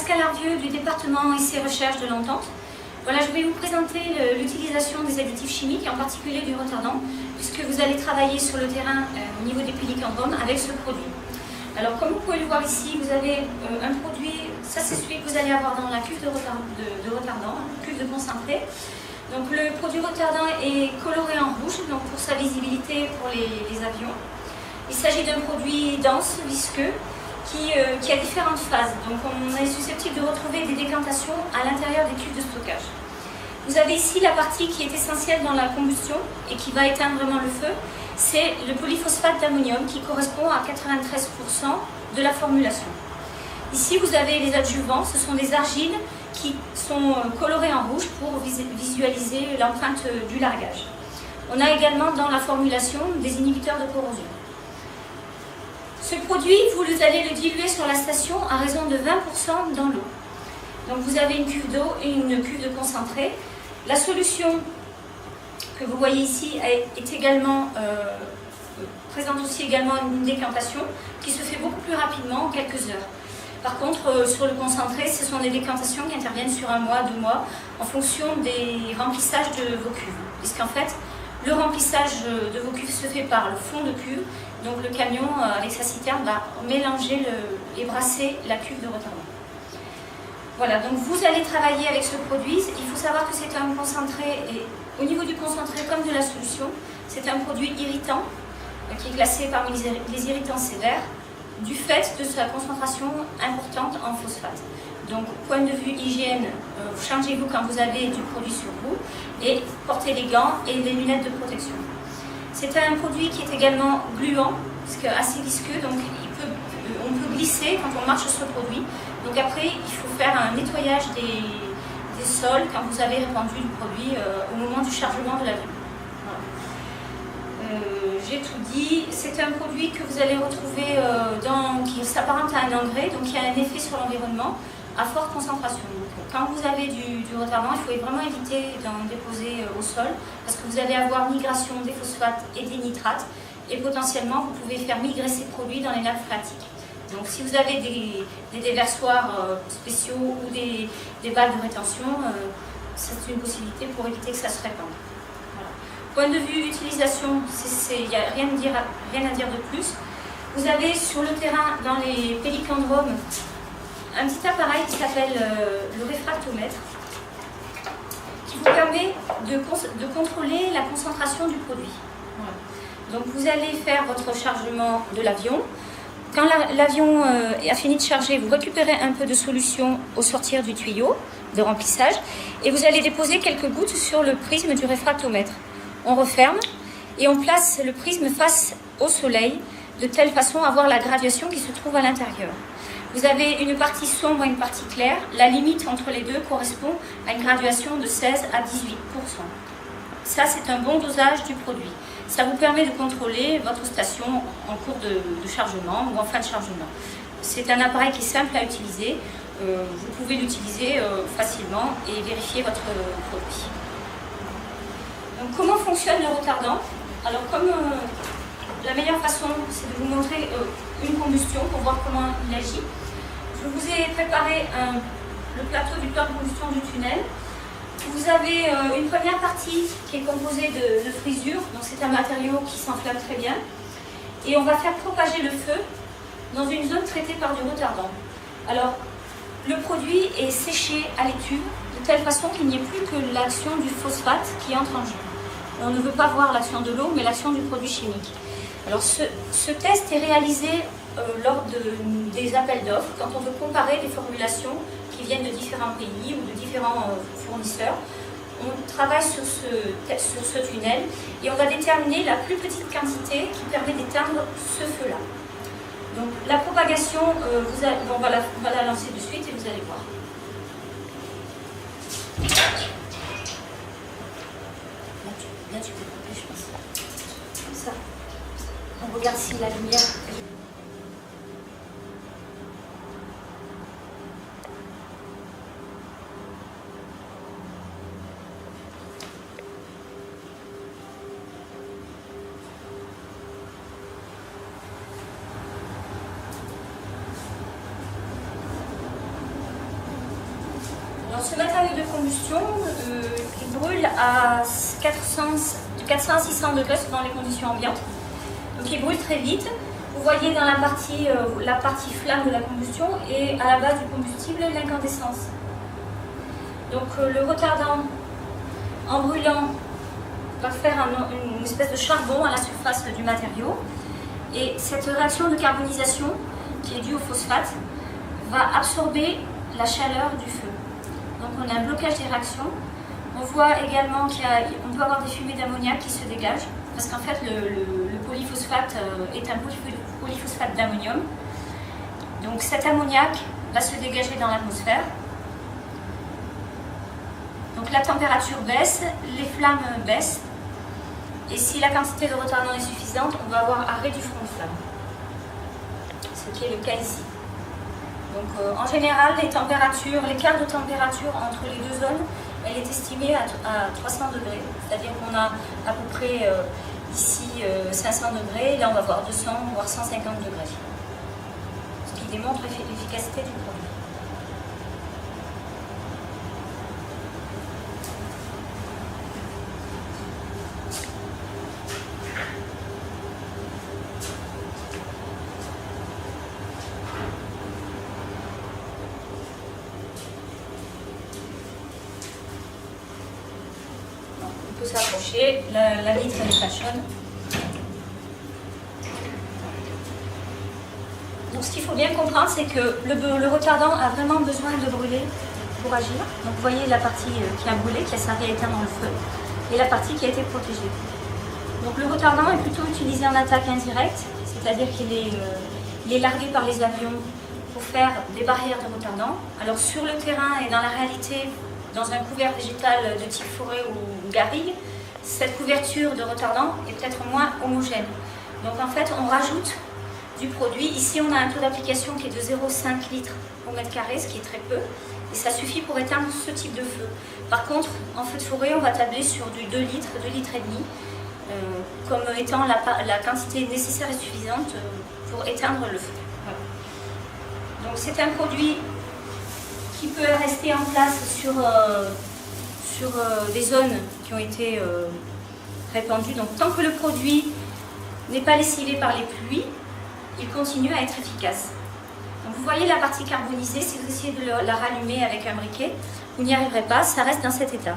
Pascal Arvieux du département Essais Recherche de l'Entente. Voilà, je vais vous présenter l'utilisation des additifs chimiques, et en particulier du retardant, puisque vous allez travailler sur le terrain au niveau des pélicandromes avec ce produit. Alors, comme vous pouvez le voir ici, vous avez un produit, ça c'est celui que vous allez avoir dans la cuve de retardant, cuve de concentré. Donc, le produit retardant est coloré en rouge, donc pour sa visibilité pour les avions. Il s'agit d'un produit dense, visqueux, qui a différentes phases. Donc on est susceptible de retrouver des décantations à l'intérieur des cuves de stockage. Vous avez ici la partie qui est essentielle dans la combustion et qui va éteindre vraiment le feu. C'est le polyphosphate d'ammonium qui correspond à 93% de la formulation. Ici vous avez les adjuvants, ce sont des argiles qui sont colorés en rouge pour visualiser l'empreinte du largage. On a également dans la formulation des inhibiteurs de corrosion. Ce produit, vous allez le diluer sur la station à raison de 20% dans l'eau. Donc vous avez une cuve d'eau et une cuve de concentré. La solution que vous voyez ici est également, présente aussi également une décantation qui se fait beaucoup plus rapidement en quelques heures. Par contre, sur le concentré, ce sont des décantations qui interviennent sur 1 mois, 2 mois, en fonction des remplissages de vos cuves. Puisqu'en fait, le remplissage de vos cuves se fait par le fond de cuve. Donc le camion, avec sa citerne, va mélanger et brasser la cuve de retardant. Voilà, donc vous allez travailler avec ce produit. Il faut savoir que c'est un concentré, et au niveau du concentré comme de la solution, c'est un produit irritant, qui est classé parmi les irritants sévères, du fait de sa concentration importante en phosphate. Donc, point de vue hygiène, changez-vous quand vous avez du produit sur vous et portez les gants et les lunettes de protection. C'est un produit qui est également gluant, parce que assez visqueux, donc on peut glisser quand on marche sur le produit. Donc après, il faut faire un nettoyage des sols quand vous avez répandu le produit au moment du chargement de l'avion. Voilà. J'ai tout dit. C'est un produit que vous allez retrouver qui s'apparente à un engrais, donc qui a un effet sur l'environnement à forte concentration. Donc, quand vous avez du retardant, il faut vraiment éviter d'en déposer au sol parce que vous allez avoir migration des phosphates et des nitrates et potentiellement vous pouvez faire migrer ces produits dans les nappes phréatiques. Donc si vous avez des déversoirs spéciaux ou des valves de rétention, c'est une possibilité pour éviter que ça se répande. Voilà. Point de vue utilisation, il n'y a rien à dire de plus. Vous avez sur le terrain, dans les pélicandromes, un petit appareil qui s'appelle le réfractomètre, qui vous permet de contrôler la concentration du produit. Voilà. Donc vous allez faire votre chargement de l'avion. Quand l'avion a fini de charger, vous récupérez un peu de solution au sortir du tuyau de remplissage et vous allez déposer quelques gouttes sur le prisme du réfractomètre. On referme et on place le prisme face au soleil de telle façon à voir la graduation qui se trouve à l'intérieur. Vous avez une partie sombre et une partie claire. La limite entre les deux correspond à une graduation de 16 à 18%. Ça, c'est un bon dosage du produit. Ça vous permet de contrôler votre station en cours de chargement ou en fin de chargement. C'est un appareil qui est simple à utiliser. Vous pouvez l'utiliser facilement et vérifier votre produit. Donc, comment fonctionne le retardant? Alors, comme la meilleure façon, c'est de vous montrer une combustion pour voir comment il agit. Je vous ai préparé le plateau du plan de combustion du tunnel. Vous avez une première partie qui est composée de frisures, donc c'est un matériau qui s'enflamme très bien. Et on va faire propager le feu dans une zone traitée par du retardant. Alors, le produit est séché à l'étuve de telle façon qu'il n'y ait plus que l'action du phosphate qui entre en jeu. On ne veut pas voir l'action de l'eau, mais l'action du produit chimique. Alors, ce test est réalisé lors des appels d'offres, quand on veut comparer des formulations qui viennent de différents pays ou de différents fournisseurs. On travaille sur ce tunnel et on va déterminer la plus petite quantité qui permet d'éteindre ce feu-là. Donc la propagation, on va la lancer de suite et vous allez voir. Là, tu peux couper, je pense. Comme ça. On regarde si la lumière... Alors ce matériau de combustion, il brûle à 400 à 600 degrés dans les conditions ambiantes. Donc il brûle très vite. Vous voyez dans la partie flamme de la combustion et à la base du combustible l'incandescence. Donc le retardant, en brûlant, va faire une espèce de charbon à la surface du matériau. Et cette réaction de carbonisation, qui est due au phosphate, va absorber la chaleur du feu. Donc on a un blocage des réactions. On voit également qu'on peut avoir des fumées d'ammoniac qui se dégagent, parce qu'en fait le polyphosphate est un polyphosphate d'ammonium. Donc cet ammoniac va se dégager dans l'atmosphère. Donc la température baisse, les flammes baissent, et si la quantité de retardant est suffisante, on va avoir arrêt du front de flamme, ce qui est le cas ici. Donc en général, l'écart de température entre les deux zones, elle est estimée à 300 degrés, c'est-à-dire qu'on a à peu près ici 500 degrés, là on va voir 200 voire 150 degrés, ce qui démontre l'efficacité du produit. On peut s'approcher, la vitre elle est pas chaude. Donc ce qu'il faut bien comprendre, c'est que le retardant a vraiment besoin de brûler pour agir. Donc vous voyez la partie qui a brûlé, qui a servi à éteindre le feu, et la partie qui a été protégée. Donc le retardant est plutôt utilisé en attaque indirecte, c'est-à-dire qu'il est largué par les avions pour faire des barrières de retardant. Alors sur le terrain et dans la réalité, dans un couvert végétal de type forêt ou garrigue, cette couverture de retardant est peut-être moins homogène. Donc en fait, on rajoute du produit. Ici, on a un taux d'application qui est de 0,5 litres au mètre carré, ce qui est très peu, et ça suffit pour éteindre ce type de feu. Par contre, en feu de forêt, on va tabler sur du 2 litres, 2 litres et demi, comme étant la quantité nécessaire et suffisante pour éteindre le feu. Voilà. Donc c'est un produit qui peut rester en place sur des zones qui ont été répandues. Donc tant que le produit n'est pas lessivé par les pluies, il continue à être efficace. Donc vous voyez la partie carbonisée, si vous essayez de la rallumer avec un briquet, vous n'y arriverez pas, ça reste dans cet état.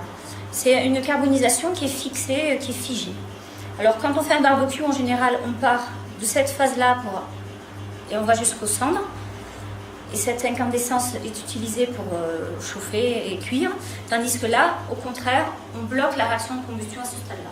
C'est une carbonisation qui est fixée, qui est figée. Alors quand on fait un barbecue, en général, on part de cette phase-là et on va jusqu'aux cendres. Et cette incandescence est utilisée pour chauffer et cuire, tandis que là, au contraire, on bloque la réaction de combustion à ce stade-là.